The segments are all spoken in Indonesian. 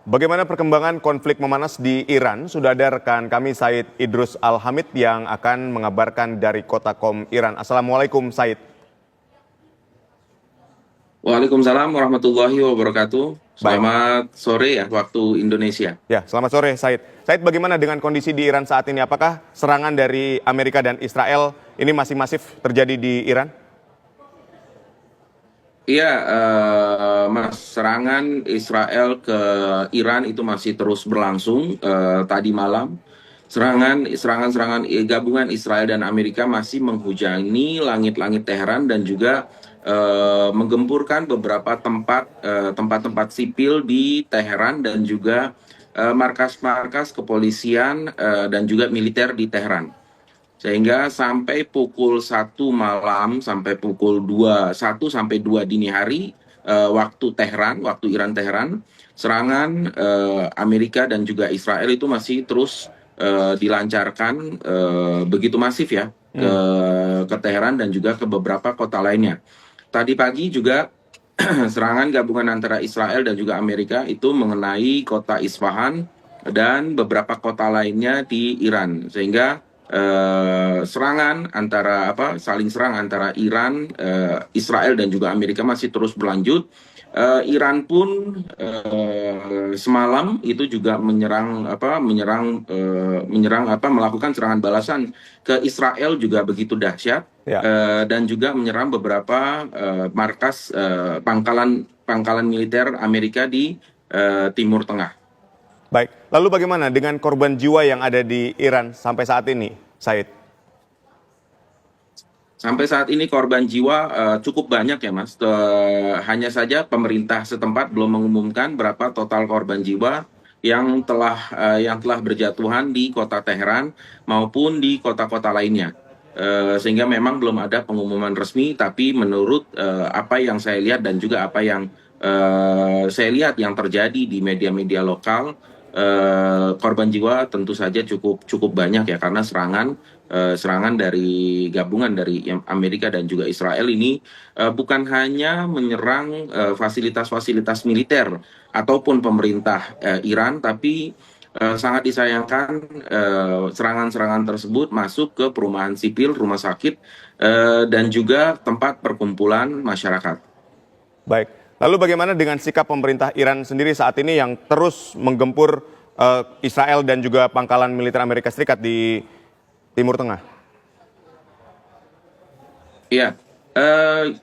Bagaimana perkembangan konflik memanas di Iran? Sudah ada rekan kami Said Idrus Al-Hamid yang akan mengabarkan dari Kota Qom, Iran. Assalamualaikum Said. Waalaikumsalam warahmatullahi wabarakatuh. Baik, Selamat sore ya waktu Indonesia. ya selamat sore Said. Said, bagaimana dengan kondisi di Iran saat ini? Apakah serangan dari Amerika dan Israel ini masih masif terjadi di Iran? Iya, Mas, serangan Israel ke Iran itu masih terus berlangsung tadi malam. Serangan-serangan gabungan Israel dan Amerika masih menghujani langit-langit Teheran dan juga menggempurkan beberapa tempat-tempat sipil di Teheran dan juga markas-markas kepolisian dan juga militer di Teheran. Sehingga sampai pukul 1 malam, sampai pukul 1 sampai 2 dini hari, waktu Teheran, waktu Iran Teheran, serangan Amerika dan juga Israel itu masih terus dilancarkan begitu masif ya ke Teheran dan juga ke beberapa kota lainnya. Tadi pagi juga serangan gabungan antara Israel dan juga Amerika itu mengenai kota Isfahan dan beberapa kota lainnya di Iran, sehingga saling serang antara Iran, Israel dan juga Amerika masih terus berlanjut. Iran pun semalam itu juga melakukan serangan balasan ke Israel juga begitu dahsyat, Ya, dan juga menyerang beberapa markas pangkalan militer Amerika di Timur Tengah. baik. Lalu bagaimana dengan korban jiwa yang ada di Iran sampai saat ini, Said? Sampai saat ini korban jiwa cukup banyak ya, Mas. Hanya saja pemerintah setempat belum mengumumkan berapa total korban jiwa yang telah berjatuhan di kota Teheran maupun di kota-kota lainnya. Sehingga memang belum ada pengumuman resmi, tapi menurut apa yang saya lihat dan juga apa yang saya lihat yang terjadi di media-media lokal, korban jiwa tentu saja cukup cukup banyak ya, karena serangan dari gabungan dari Amerika dan juga Israel ini bukan hanya menyerang fasilitas-fasilitas militer ataupun pemerintah Iran, tapi sangat disayangkan serangan-serangan tersebut masuk ke perumahan sipil, rumah sakit, dan juga tempat perkumpulan masyarakat. Baik. Lalu bagaimana dengan sikap pemerintah Iran sendiri saat ini yang terus menggempur Israel dan juga pangkalan militer Amerika Serikat di Timur Tengah? Iya,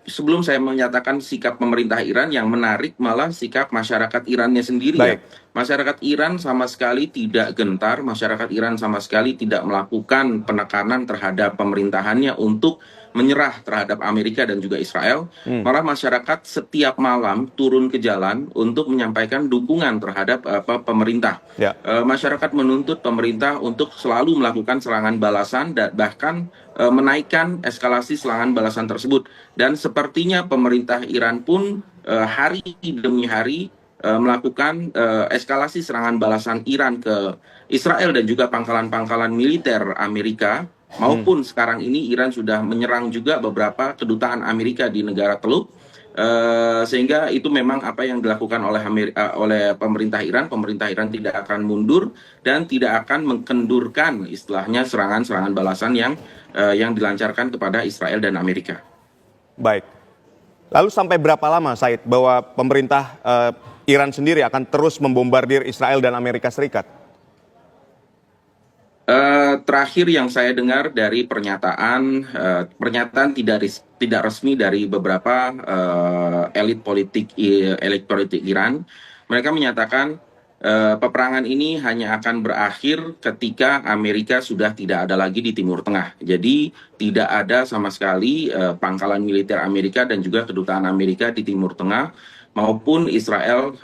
sebelum saya menyatakan sikap pemerintah Iran, yang menarik malah sikap masyarakat Irannya sendiri ya. Baik. Masyarakat Iran sama sekali tidak gentar, masyarakat Iran sama sekali tidak melakukan penekanan terhadap pemerintahannya untuk menyerah terhadap Amerika dan juga Israel. Malah masyarakat setiap malam turun ke jalan untuk menyampaikan dukungan terhadap pemerintah. Ya. Masyarakat menuntut pemerintah untuk selalu melakukan serangan balasan dan bahkan menaikkan eskalasi serangan balasan tersebut. Dan sepertinya pemerintah Iran pun hari demi hari melakukan eskalasi serangan balasan Iran ke Israel dan juga pangkalan-pangkalan militer Amerika, maupun sekarang ini Iran sudah menyerang juga beberapa kedutaan Amerika di negara Teluk. Sehingga itu memang apa yang dilakukan oleh pemerintah Iran. Pemerintah Iran tidak akan mundur dan tidak akan mengkendurkan istilahnya serangan-serangan balasan yang dilancarkan kepada Israel dan Amerika. Baik. Lalu sampai berapa lama, Said, bahwa pemerintah Iran sendiri akan terus membombardir Israel dan Amerika Serikat? Terakhir yang saya dengar dari pernyataan tidak resmi dari beberapa elit politik Iran, mereka menyatakan peperangan ini hanya akan berakhir ketika Amerika sudah tidak ada lagi di Timur Tengah. Jadi tidak ada sama sekali pangkalan militer Amerika dan juga kedutaan Amerika di Timur Tengah, maupun Israel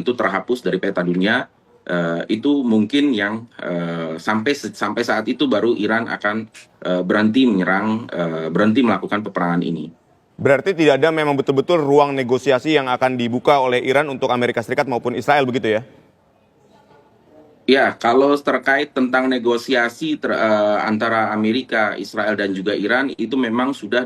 itu terhapus dari peta dunia. Itu mungkin yang sampai saat itu baru Iran akan berhenti melakukan peperangan ini. Berarti tidak ada memang betul-betul ruang negosiasi yang akan dibuka oleh Iran untuk Amerika Serikat maupun Israel, begitu ya? Ya, kalau terkait tentang negosiasi antara Amerika, Israel dan juga Iran, itu memang sudah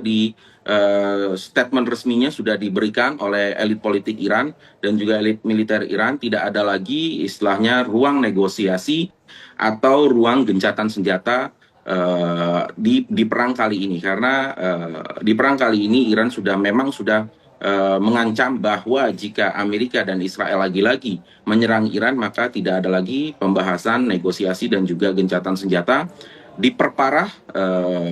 statement resminya sudah diberikan oleh elit politik Iran dan juga elit militer Iran, tidak ada lagi istilahnya ruang negosiasi atau ruang gencatan senjata di perang kali ini, karena di perang kali ini Iran sudah mengancam bahwa jika Amerika dan Israel lagi-lagi menyerang Iran, maka tidak ada lagi pembahasan negosiasi dan juga gencatan senjata. Diperparah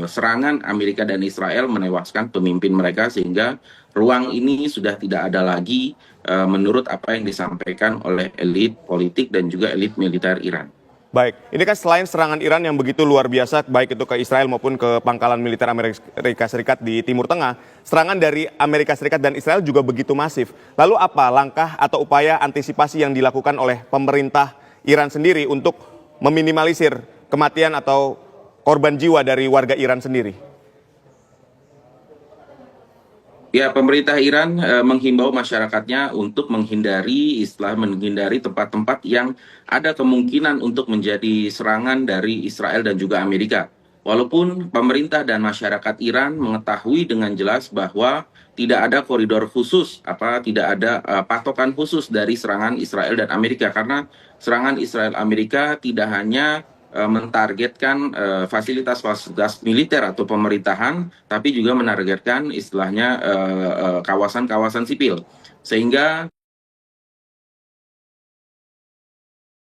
serangan Amerika dan Israel menewaskan pemimpin mereka, sehingga ruang ini sudah tidak ada lagi menurut apa yang disampaikan oleh elit politik dan juga elit militer Iran. Baik, ini kan selain serangan Iran yang begitu luar biasa, baik itu ke Israel maupun ke pangkalan militer Amerika Serikat di Timur Tengah, serangan dari Amerika Serikat dan Israel juga begitu masif. Lalu apa langkah atau upaya antisipasi yang dilakukan oleh pemerintah Iran sendiri untuk meminimalisir kematian atau korban jiwa dari warga Iran sendiri? Ya, pemerintah Iran menghimbau masyarakatnya untuk menghindari tempat-tempat yang ada kemungkinan untuk menjadi serangan dari Israel dan juga Amerika. Walaupun pemerintah dan masyarakat Iran mengetahui dengan jelas bahwa tidak ada koridor khusus, tidak ada patokan khusus dari serangan Israel dan Amerika, karena serangan Israel Amerika tidak hanya mentargetkan fasilitas-fasilitas militer atau pemerintahan, tapi juga menargetkan istilahnya kawasan-kawasan sipil. Sehingga